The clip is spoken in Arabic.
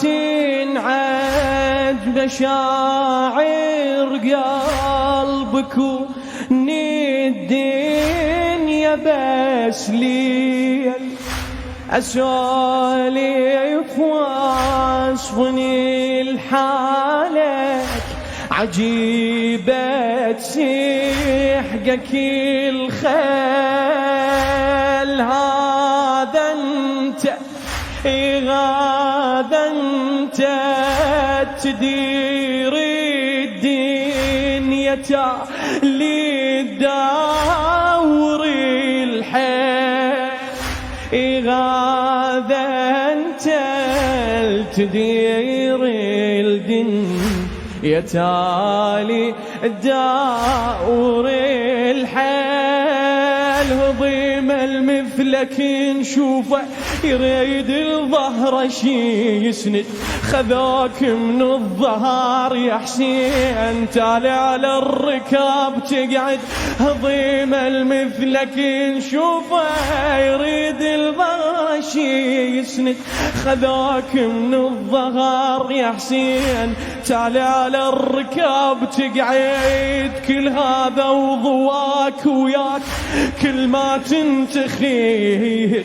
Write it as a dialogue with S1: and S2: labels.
S1: تنعد مشاعر قلبك الدنيا بس لي أسولف واصفني لحالك عجيبة سحقك الخيل هذا انت تدير الدنيا تالي تدور الحيل هذا انت تدير الدنيا تالي تدور الحيل هضيم المثلك نشوفه يريد الظهر شي يسند خذاك من الظهر يا حسين تالي على الركاب تقعد هضيم المثلك نشوفه يريد الظهر شي يسند خذاك من الظهر يا حسين تالي على الركاب تقعد كل هذا وضواك وياك كل ما تنتخيد